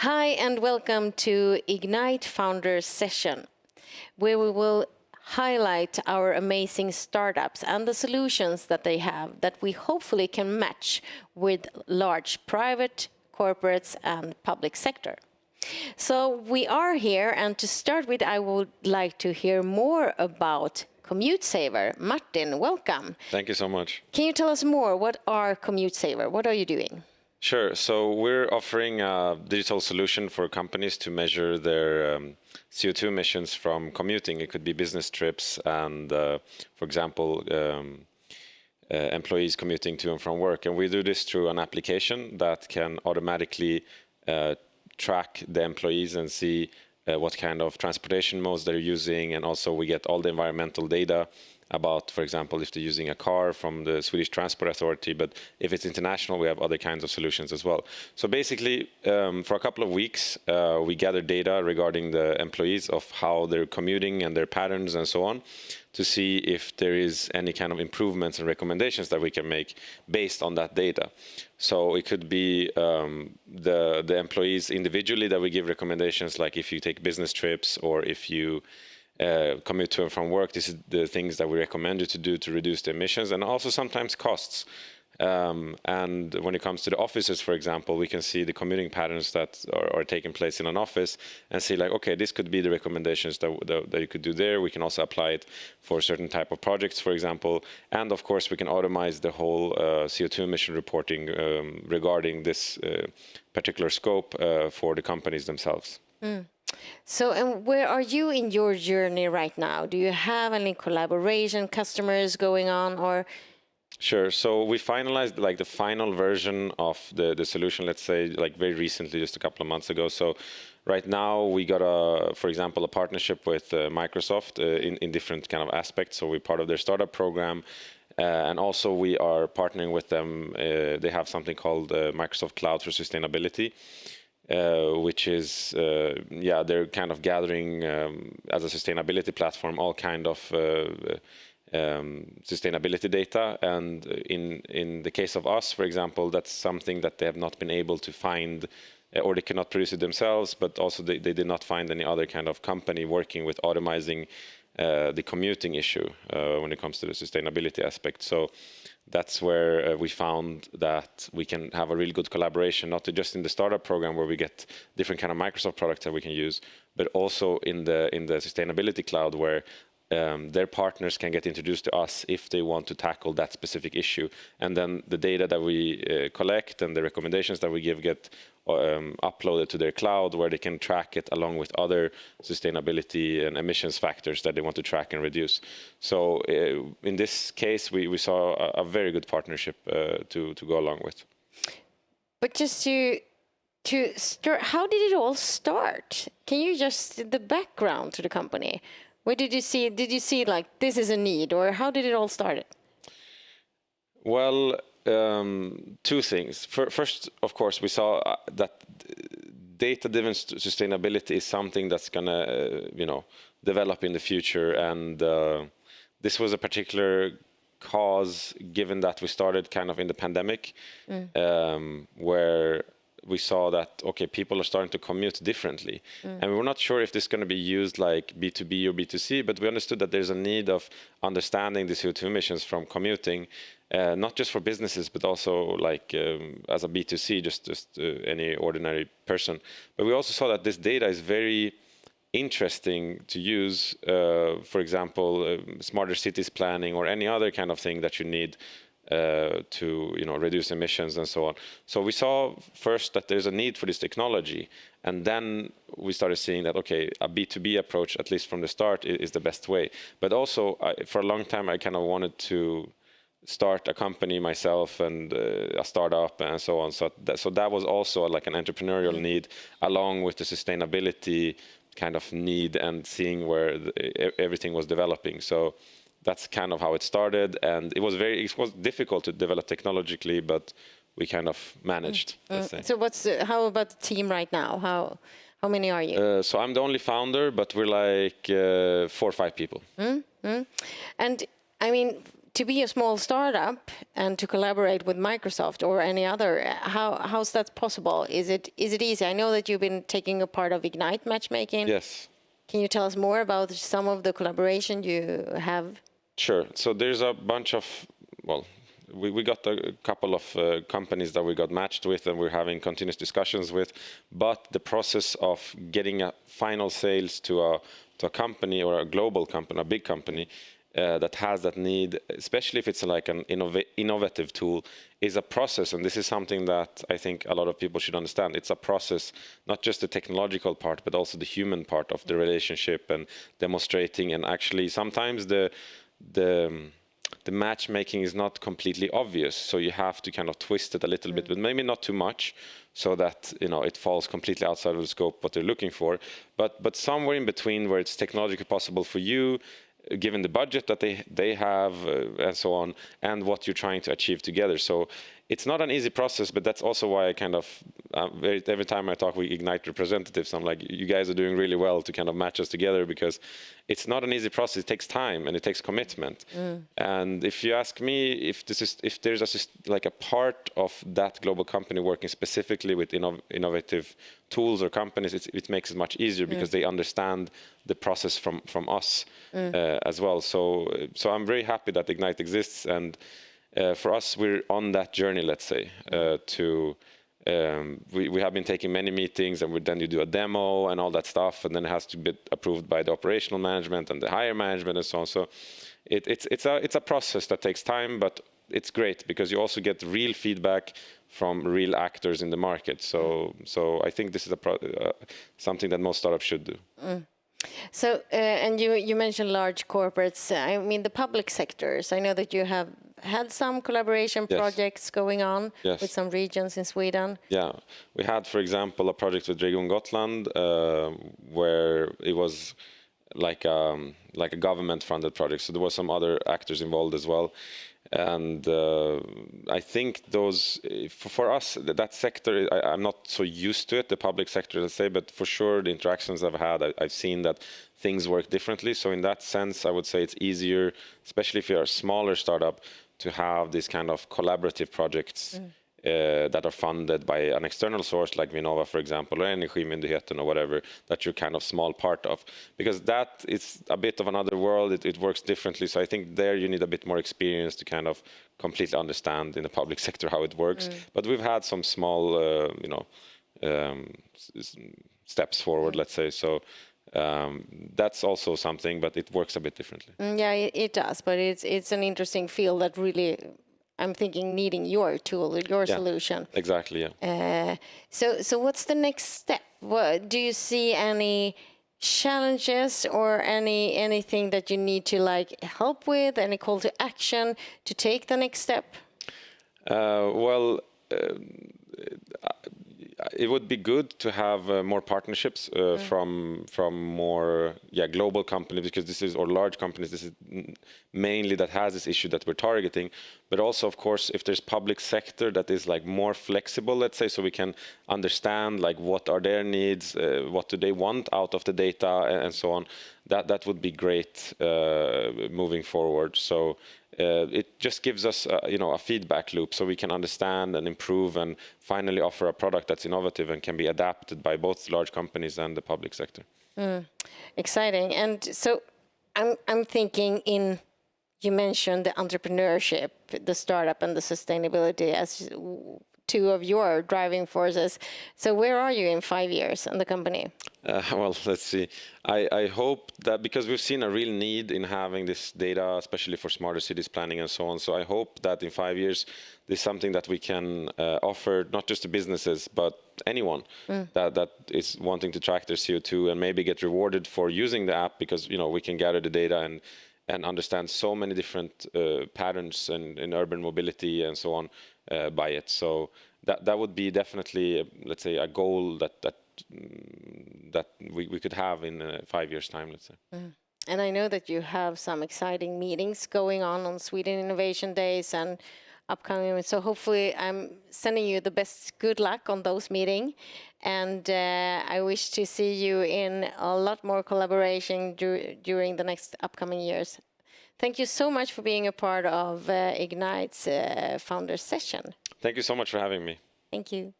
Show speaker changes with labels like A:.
A: Hi and welcome to Ignite Founders session, where we will highlight our amazing startups and the solutions that they have that we hopefully can match with large private, corporates and public sector. So we are here, and to start with, I would like to hear more about CommuteSaver. Martin, welcome.
B: Thank you so much.
A: Can you tell us more? What are CommuteSaver? What are you doing?
B: Sure. So we're offering a digital solution for companies to measure their CO2 emissions from commuting. It could be business trips and, for example, employees commuting to and from work. And we do this through an application that can automatically track the employees and see what kind of transportation modes they're using. And also we get all the environmental data about, for example, if they're using a car from the Swedish Transport Authority, but if it's international, we have other kinds of solutions as well. So basically, for a couple of weeks, we gather data regarding the employees of how they're commuting and their patterns and so on, to see if there is any kind of improvements and recommendations that we can make based on that data. So it could be the employees individually that we give recommendations, like if you take business trips or if you commute to and from work, this is the things that we recommend you to do to reduce the emissions, and also sometimes costs. And when it comes to the offices, for example, we can see the commuting patterns that are taking place in an office and see like, okay, this could be the recommendations that you could do there. We can also apply it for certain type of projects, for example. And of course, we can automate the whole CO2 emission reporting regarding this particular scope for the companies themselves.
A: Mm. So, and where are you in your journey right now? Do you have any collaboration customers going on, or?
B: Sure. So we finalized like the final version of the solution, let's say, like very recently, just a couple of months ago. So right now we got for example, a partnership with Microsoft in different kind of aspects. So we're part of their startup program. And also we are partnering with them. They have something called Microsoft Cloud for Sustainability. Which is, they're kind of gathering as a sustainability platform all kind of sustainability data. And in the case of us, for example, that's something that they have not been able to find, or they cannot produce it themselves, but also they did not find any other kind of company working with automizing the commuting issue when it comes to the sustainability aspect. So that's where we found that we can have a really good collaboration, not just in the startup program where we get different kind of Microsoft products that we can use, but also in the sustainability cloud where their partners can get introduced to us if they want to tackle that specific issue. And then the data that we collect and the recommendations that we give get uploaded to their cloud, where they can track it along with other sustainability and emissions factors that they want to track and reduce. So in this case, we saw a very good partnership to go along with.
A: But just to start, how did it all start? Can you just the background to the company? Where did you see like this is a need, or how did it all start?
B: Well, two things. First, of course, we saw that data-driven sustainability is something that's gonna, develop in the future, and this was a particular cause, given that we started kind of in the pandemic, where we saw that, okay, people are starting to commute differently. And we were not sure if this is going to be used like B2B or B2C, but we understood that there's a need of understanding the CO2 emissions from commuting, not just for businesses, but also like as a B2C, just any ordinary person. But we also saw that this data is very interesting to use, for example, smarter cities planning or any other kind of thing that you need to reduce emissions and so on. So we saw first that there's a need for this technology, and then we started seeing that, okay, a B2B approach, at least from the start, is the best way. But also, for a long time, I kind of wanted to start a company myself and a startup and so on. So that was also like an entrepreneurial need, along with the sustainability kind of need and seeing where everything was developing. So that's kind of how it started, and it was difficult to develop technologically, but we kind of managed. Let's say.
A: So how about the team right now? How many are you?
B: So I'm the only founder, but we're like 4 or 5 people.
A: And I mean, to be a small startup and to collaborate with Microsoft or any other, how's that possible? Is it easy? I know that you've been taking a part of Ignite matchmaking.
B: Yes.
A: Can you tell us more about some of the collaboration you have?
B: Sure. So there's a bunch of, well, we got a couple of companies that we got matched with and we're having continuous discussions with, but the process of getting a final sales to a company or a global company, a big company, that has that need, especially if it's like an innovative tool, is a process. And this is something that I think a lot of people should understand. It's a process, not just the technological part, but also the human part of the relationship and demonstrating. And actually, sometimes the matchmaking is not completely obvious, so you have to kind of twist it a little bit, but maybe not too much, so that it falls completely outside of the scope what they're looking for. But somewhere in between, where it's technologically possible for you, given the budget that they have and so on, and what you're trying to achieve together. So it's not an easy process, but that's also why I kind of every time I talk with Ignite representatives, I'm like, you guys are doing really well to kind of match us together, because it's not an easy process. It takes time and it takes commitment. And if you ask me if there's like a part of that global company working specifically with innovative tools or companies, it makes it much easier because they understand the process from us as well. So I'm very happy that Ignite exists, and for us, we're on that journey, let's say, we have been taking many meetings, and then you do a demo and all that stuff, and then it has to be approved by the operational management and the higher management and so on. So it's a process that takes time, but it's great because you also get real feedback from real actors in the market. So I think this is something that most startups should do.
A: So, and you mentioned large corporates. I mean, the public sectors. I know that you have had some collaboration projects going on with some regions in Sweden. Yeah,
B: we had, for example, a project with Region Gotland where it was like a government-funded project. So there were some other actors involved as well. And I think those, for us, that sector, I'm not so used to it, the public sector, let's say, but for sure the interactions I've had, I've seen that things work differently. So in that sense, I would say it's easier, especially if you're a smaller startup, to have these kind of collaborative projects that are funded by an external source like Vinnova, for example, or Energimyndigheten or whatever, that you're kind of small part of. Because that is a bit of another world, it works differently. So I think there you need a bit more experience to kind of completely understand in the public sector how it works. But we've had some small, steps forward, let's say. So that's also something, but it works a bit differently.
A: Yeah, it does, but it's an interesting field that really, I'm thinking, needing your tool, your solution.
B: Exactly, yeah.
A: So what's the next step? Do you see any challenges or anything that you need to like help with, any call to action to take the next step?
B: It would be good to have more partnerships from more global companies, because or large companies. This is mainly that has this issue that we're targeting. But also, of course, if there's public sector that is like more flexible, let's say, so we can understand like what are their needs, what do they want out of the data, and so on. That would be great moving forward. So. It just gives us, a feedback loop, so we can understand and improve and finally offer a product that's innovative and can be adapted by both large companies and the public sector.
A: Exciting. And so I'm thinking you mentioned the entrepreneurship, the startup, and the sustainability as two of your driving forces. So where are you in 5 years in the company?
B: Well, let's see. I hope that, because we've seen a real need in having this data, especially for smarter cities planning and so on. So I hope that in 5 years, this is something that we can offer not just to businesses, but anyone that is wanting to track their CO2 and maybe get rewarded for using the app, because we can gather the data and understand so many different patterns in urban mobility and so on by it. So that would be definitely, let's say, a goal that we could have in 5 years' time, let's say.
A: And I know that you have some exciting meetings going on Sweden Innovation Days and upcoming. So hopefully I'm sending you the best good luck on those meetings. And I wish to see you in a lot more collaboration during the next upcoming years. Thank you so much for being a part of Ignite's Founders Session.
B: Thank you so much for having me.
A: Thank you.